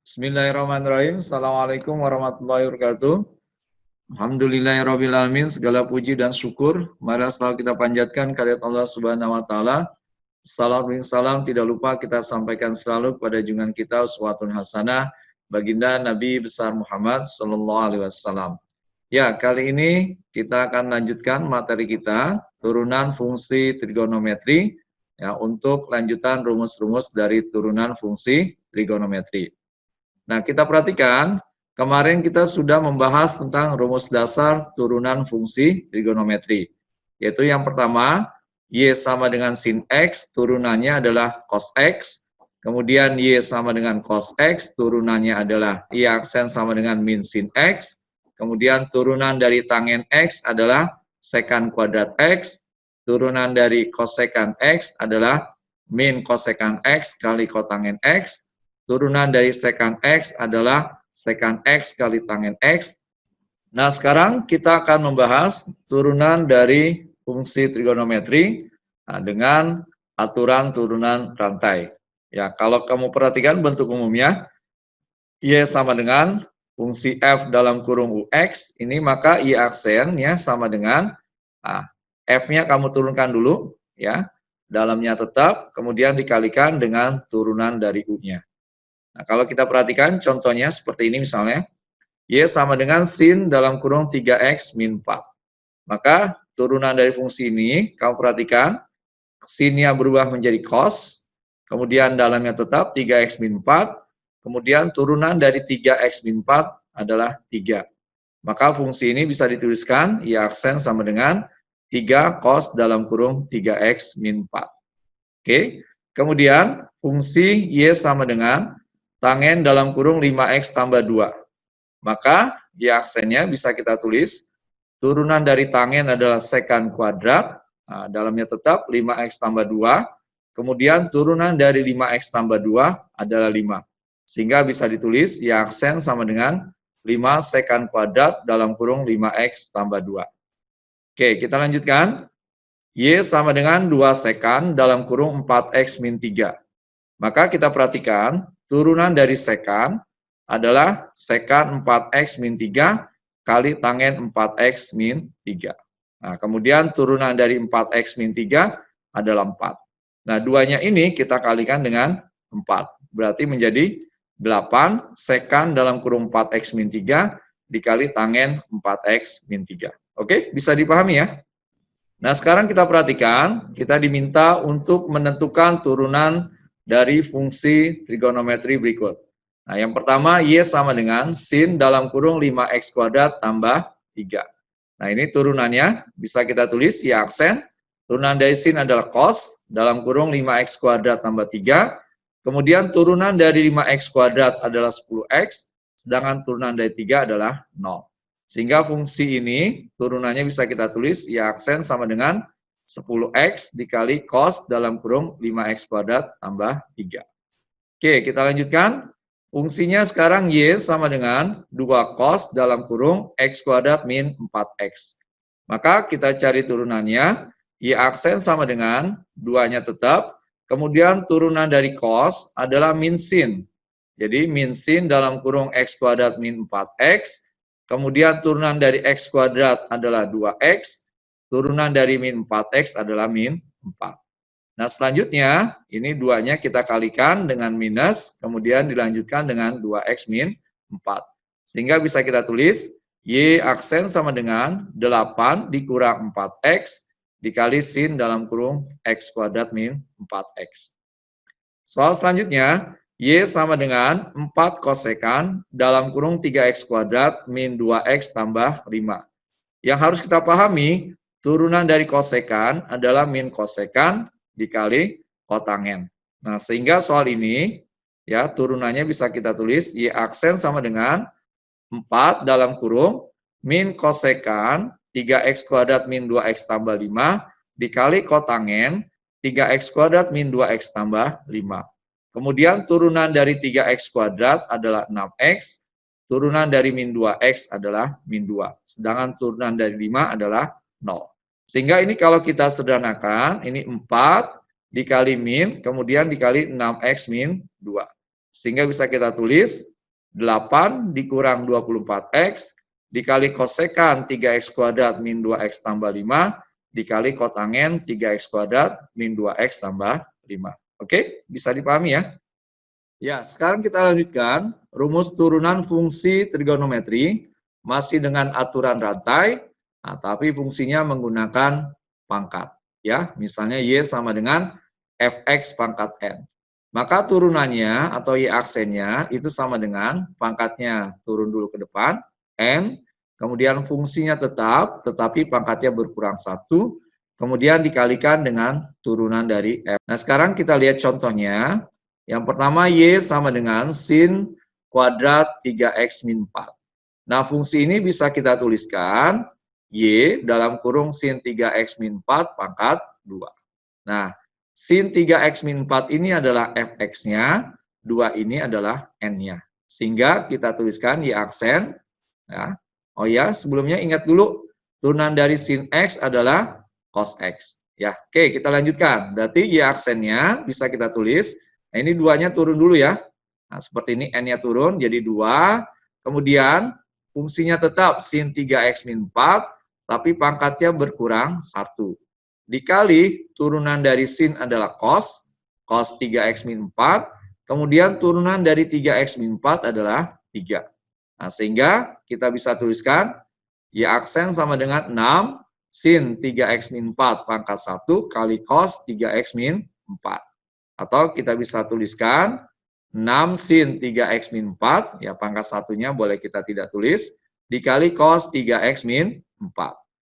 Bismillahirrahmanirrahim. Assalamualaikum warahmatullahi wabarakatuh. Alhamdulillahirrahmanirrahim. Segala puji dan syukur mari selalu kita panjatkan kehadirat Allah Subhanahu wa taala. Salam dan salam tidak lupa kita sampaikan selalu kepada junjungan kita uswatun hasanah baginda Nabi besar Muhammad sallallahu alaihi wasallam. Ya, kali ini kita akan lanjutkan materi kita turunan fungsi trigonometri ya untuk lanjutan rumus-rumus dari turunan fungsi trigonometri. Nah, kita perhatikan, kemarin kita sudah membahas tentang rumus dasar turunan fungsi trigonometri. Yaitu yang pertama, Y sama dengan sin X, turunannya adalah cos X. Kemudian Y sama dengan cos X, turunannya adalah Y aksen sama dengan min sin X. Kemudian turunan dari tangen X adalah sekan kuadrat X. Turunan dari kosekan X adalah min kosekan X kali kotangen X. Turunan dari sekan X adalah sekan X kali tangen X. Nah, sekarang kita akan membahas turunan dari fungsi trigonometri dengan aturan turunan rantai. Ya, kalau kamu perhatikan bentuk umumnya, Y sama dengan fungsi F dalam kurung UX, ini maka Y aksennya sama dengan, F-nya kamu turunkan dulu, ya, dalamnya tetap, kemudian dikalikan dengan turunan dari U-nya. Nah, kalau kita perhatikan contohnya seperti ini misalnya, Y sama dengan sin dalam kurung 3X min 4. Maka turunan dari fungsi ini, kamu perhatikan, sinnya berubah menjadi cos, kemudian dalamnya tetap 3X min 4, kemudian turunan dari 3X min 4 adalah 3. Maka fungsi ini bisa dituliskan, Y aksen sama dengan 3 cos dalam kurung 3X min 4. Oke, kemudian fungsi Y sama dengan tangen dalam kurung 5X tambah 2. Maka Y aksennya bisa kita tulis, turunan dari tangen adalah sekan kuadrat, dalamnya tetap 5X tambah 2, kemudian turunan dari 5X tambah 2 adalah 5. Sehingga bisa ditulis Y aksen sama dengan 5 sekan kuadrat dalam kurung 5X tambah 2. Oke, kita lanjutkan. Y sama dengan 2 sekan dalam kurung 4X min 3. Maka kita perhatikan, turunan dari sekan adalah sekan 4X min 3 kali tangen 4X min 3. Nah, kemudian turunan dari 4X min 3 adalah 4. Nah, duanya ini kita kalikan dengan 4. Berarti menjadi 8 sekan dalam kurung 4X min 3 dikali tangen 4X min 3. Oke, bisa dipahami ya? Nah, sekarang kita perhatikan, kita diminta untuk menentukan turunan dari fungsi trigonometri berikut. Nah, yang pertama, Y sama dengan sin dalam kurung 5X kuadrat tambah 3. Nah, ini turunannya bisa kita tulis Y aksen. Turunan dari sin adalah cos dalam kurung 5X kuadrat tambah 3. Kemudian turunan dari 5X kuadrat adalah 10X, sedangkan turunan dari 3 adalah 0. Sehingga fungsi ini turunannya bisa kita tulis Y aksen sama dengan 10X dikali cos dalam kurung 5X kuadrat tambah 3. Oke, kita lanjutkan. Fungsinya sekarang Y sama dengan 2 cos dalam kurung X kuadrat min 4X. Maka kita cari turunannya, Y aksen sama dengan 2-nya tetap, kemudian turunan dari cos adalah min sin. Jadi min sin dalam kurung X kuadrat min 4X, kemudian turunan dari X kuadrat adalah 2X, turunan dari min 4X adalah min 4. Nah, selanjutnya, ini 2-nya kita kalikan dengan minus, kemudian dilanjutkan dengan 2X min 4. Sehingga bisa kita tulis, Y aksen sama dengan 8 dikurang 4X, dikali sin dalam kurung X kuadrat min 4X. Soal selanjutnya, Y sama dengan 4 kosekan dalam kurung 3X kuadrat min 2X tambah 5. Yang harus kita pahami, turunan dari kosekan adalah min kosekan dikali kotangen. Nah, sehingga soal ini, ya, turunannya bisa kita tulis Y aksen sama dengan 4 dalam kurung min kosekan 3X kuadrat min 2X tambah 5 dikali kotangen 3X kuadrat min 2X tambah 5. Kemudian turunan dari 3X kuadrat adalah 6X, turunan dari min 2X adalah min 2. Sedangkan turunan dari 5 adalah 0. Sehingga ini kalau kita sederhanakan, ini 4 dikali min, kemudian dikali 6X min 2. Sehingga bisa kita tulis 8 dikurang 24X, dikali kosekan 3X kuadrat min 2X tambah 5, dikali kotangen 3X kuadrat min 2X tambah 5. Oke, bisa dipahami ya? Ya, sekarang kita lanjutkan rumus turunan fungsi trigonometri masih dengan aturan rantai, nah, tapi fungsinya menggunakan pangkat. Ya, misalnya Y sama dengan Fx pangkat N. Maka turunannya atau Y aksennya itu sama dengan pangkatnya turun dulu ke depan, N, kemudian fungsinya tetap, tetapi pangkatnya berkurang 1, kemudian dikalikan dengan turunan dari F. Nah, sekarang kita lihat contohnya. Yang pertama, Y sama dengan sin kuadrat 3X min 4. Nah, fungsi ini bisa kita tuliskan Y dalam kurung sin 3X min 4 pangkat 2. Nah, sin 3X min 4 ini adalah Fx-nya, 2 ini adalah N-nya. Sehingga kita tuliskan Y aksen. Ya. Oh ya, sebelumnya ingat dulu, turunan dari sin X adalah cos X. Ya, oke, kita lanjutkan. Berarti Y aksennya bisa kita tulis. Nah, ini 2-nya turun dulu ya. Nah, seperti ini N-nya turun jadi 2. Kemudian fungsinya tetap sin 3X min 4, tapi pangkatnya berkurang 1. Dikali turunan dari sin adalah cos 3X min 4. Kemudian turunan dari 3X min 4 adalah 3. Nah, sehingga kita bisa tuliskan Y aksen sama dengan 6 sin 3X min 4 pangkat 1 kali cos 3X min 4. Atau kita bisa tuliskan 6 sin 3X min 4, ya pangkat satunya boleh kita tidak tulis, dikali cos 3X min 4.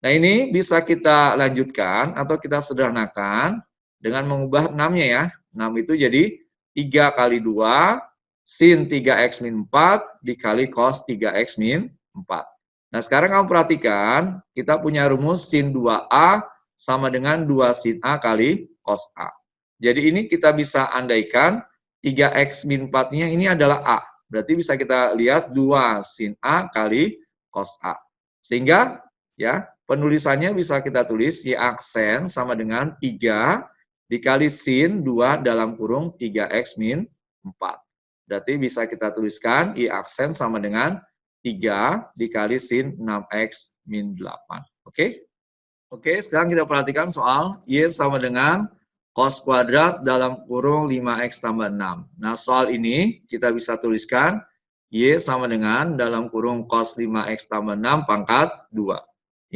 Nah, ini bisa kita lanjutkan atau kita sederhanakan dengan mengubah 6-nya ya. 6 itu jadi 3 kali 2 sin 3X min 4 dikali cos 3X min 4. Nah, sekarang kamu perhatikan, kita punya rumus sin 2A sama dengan 2 sin A kali cos A. Jadi ini kita bisa andaikan 3X min 4-nya ini adalah A. Berarti bisa kita lihat 2 sin A kali cos A. Sehingga ya penulisannya bisa kita tulis Y aksen sama dengan 3 dikali sin 2 dalam kurung 3X min 4. Berarti bisa kita tuliskan Y aksen sama dengan 3 dikali sin 6X min 8. Oke? Oke, sekarang kita perhatikan soal Y sama dengan cos kuadrat dalam kurung 5X tambah 6. Nah, soal ini kita bisa tuliskan Y sama dengan dalam kurung cos 5X tambah 6 pangkat 2.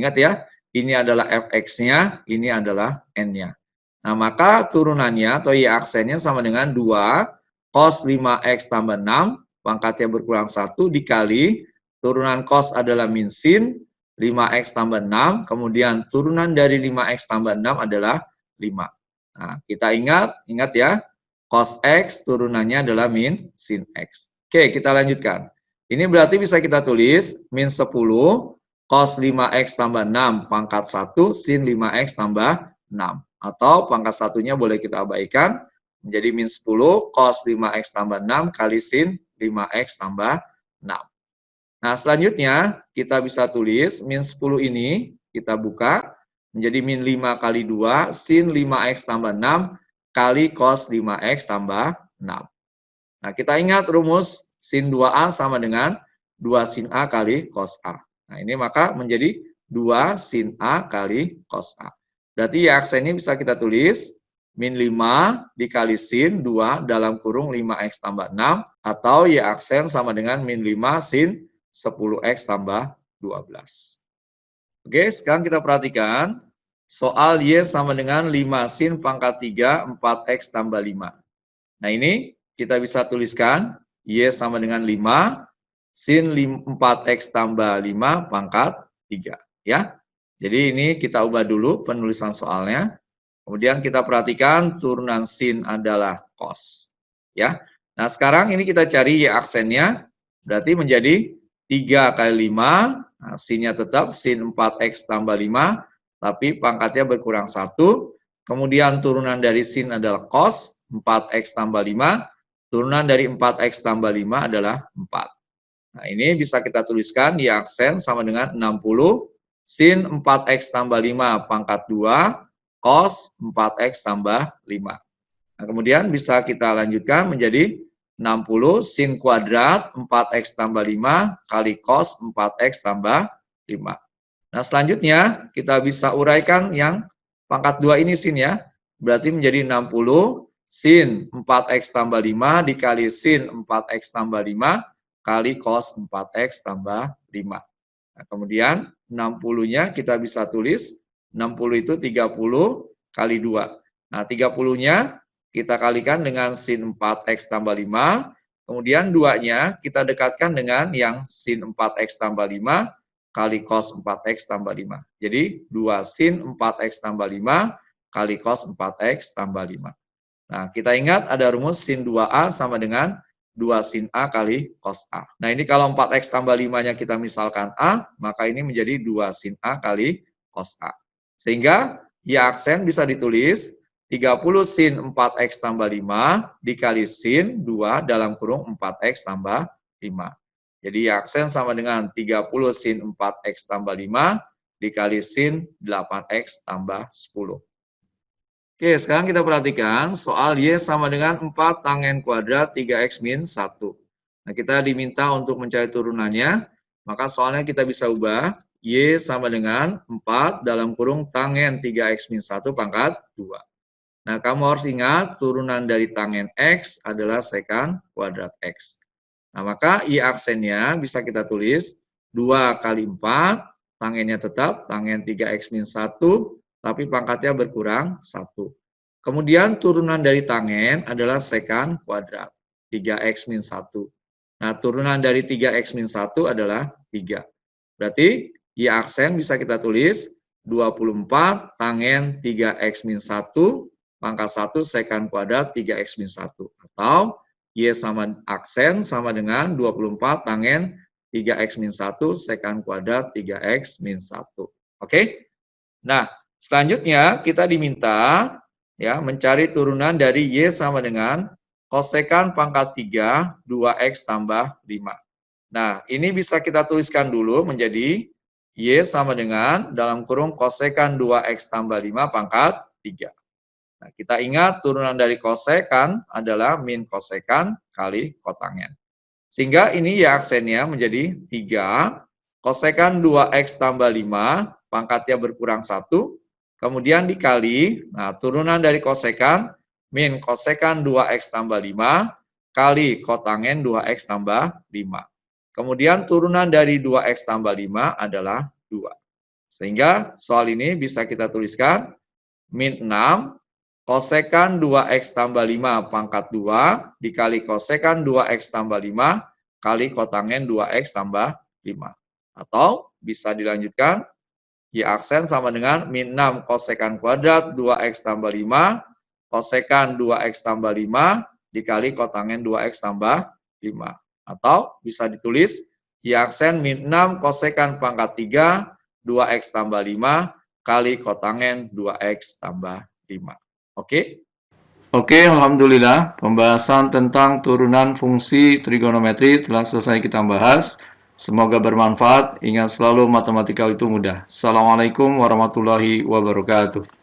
Ingat ya, ini adalah Fx-nya, ini adalah N-nya. Nah, maka turunannya atau Y aksennya sama dengan 2 cos 5X tambah 6, pangkatnya berkurang 1, dikali turunan cos adalah min sin 5X tambah 6, kemudian turunan dari 5X tambah 6 adalah 5. Nah, kita ingat ya, cos X turunannya adalah min sin X. Oke, kita lanjutkan. Ini berarti bisa kita tulis min 10 cos 5X tambah 6 pangkat 1 sin 5X tambah 6. Atau pangkat satunya boleh kita abaikan, menjadi min 10 cos 5X tambah 6 kali sin 5X tambah 6. Nah, selanjutnya kita bisa tulis min 10 ini, kita buka, menjadi min 5 kali 2 sin 5X tambah 6 kali cos 5X tambah 6. Nah, kita ingat rumus sin 2A sama dengan 2 sin A kali cos A. Nah, ini maka menjadi 2 sin A kali cos A. Berarti Y aksennya bisa kita tulis min 5 dikali sin 2 dalam kurung 5X tambah 6 atau Y aksen sama dengan min 5 sin 10X tambah 12. Oke, sekarang kita perhatikan soal Y sama dengan 5 sin pangkat 3 4X tambah 5. Nah, ini kita bisa tuliskan Y sama dengan 5 sin 4X tambah 5 pangkat 3. Ya, jadi ini kita ubah dulu penulisan soalnya. Kemudian kita perhatikan turunan sin adalah cos. Ya, nah sekarang ini kita cari Y aksennya, berarti menjadi 3 kali 5, nah, sinnya tetap sin 4X tambah 5, tapi pangkatnya berkurang 1. Kemudian turunan dari sin adalah cos, 4X tambah 5. Turunan dari 4X tambah 5 adalah 4. Nah, ini bisa kita tuliskan Y aksen sama dengan 60 sin 4X tambah 5 pangkat 2 cos 4X tambah 5. Nah, kemudian bisa kita lanjutkan menjadi 60 sin kuadrat 4x tambah 5 kali cos 4x tambah 5. Nah, selanjutnya kita bisa uraikan yang pangkat 2 ini sin ya. Berarti menjadi 60 sin 4x tambah 5 dikali sin 4x tambah 5 kali cos 4x tambah 5. Nah, kemudian 60-nya kita bisa tulis 60 itu 30 kali 2. Nah, 30-nya kita kalikan dengan sin 4x tambah 5, kemudian 2-nya kita dekatkan dengan yang sin 4x tambah 5 kali cos 4x tambah 5. Jadi 2 sin 4x tambah 5 kali cos 4x tambah 5. Nah, kita ingat ada rumus sin 2A sama dengan 2 sin A kali cos A. Nah, ini kalau 4x tambah 5-nya kita misalkan A, maka ini menjadi 2 sin A kali cos A. Sehingga ya aksen bisa ditulis 30 sin 4x tambah 5 dikali sin 2 dalam kurung 4x tambah 5. Jadi aksen sama dengan 30 sin 4x tambah 5 dikali sin 8x tambah 10. Oke, sekarang kita perhatikan soal Y sama dengan 4 tangen kuadrat 3x min 1. Nah, kita diminta untuk mencari turunannya, maka soalnya kita bisa ubah. Y sama dengan 4 dalam kurung tangen 3x min 1 pangkat 2. Nah, kamu harus ingat turunan dari tangen X adalah sekant kuadrat X. Nah, maka I aksennya bisa kita tulis 2 kali 4, tangennya tetap tangen 3x min 1, tapi pangkatnya berkurang 1. Kemudian turunan dari tangen adalah sekant kuadrat 3x min 1. Nah, turunan dari 3x min 1 adalah 3. Berarti I aksen bisa kita tulis 24 tangen 3x min 1 pangkat 1 sekant kuadrat 3x min 1. Atau Y sama aksen sama dengan 24 tangen 3x min 1 sekant kuadrat 3x min 1. Oke? Nah, selanjutnya kita diminta ya mencari turunan dari Y sama dengan kosekant pangkat 3 2x tambah 5. Nah, ini bisa kita tuliskan dulu menjadi Y sama dengan dalam kurung kosekant 2x tambah 5 pangkat 3. Nah, kita ingat turunan dari kosekan adalah min kosekan kali kotangen. Sehingga ini ya aksennya menjadi 3, kosekan 2x tambah 5, pangkatnya berkurang 1, kemudian dikali, nah turunan dari kosekan, min kosekan 2x tambah 5, kali kotangen 2x tambah 5. Kemudian turunan dari 2x tambah 5 adalah 2. Sehingga soal ini bisa kita tuliskan, min 6, kosekan 2x tambah 5 pangkat 2 dikali kosekan 2x tambah 5 kali kotangen 2x tambah 5. Atau bisa dilanjutkan, Y aksen sama dengan min 6 kosekan kuadrat 2x tambah 5 kosekan 2x tambah 5 dikali kotangen 2x tambah 5. Atau bisa ditulis Y aksen min 6 kosekan pangkat 3 2x tambah 5 kali kotangen 2x tambah 5. Oke? Oke, alhamdulillah pembahasan tentang turunan fungsi trigonometri telah selesai kita bahas. Semoga bermanfaat. Ingat selalu matematika itu mudah. Assalamualaikum warahmatullahi wabarakatuh.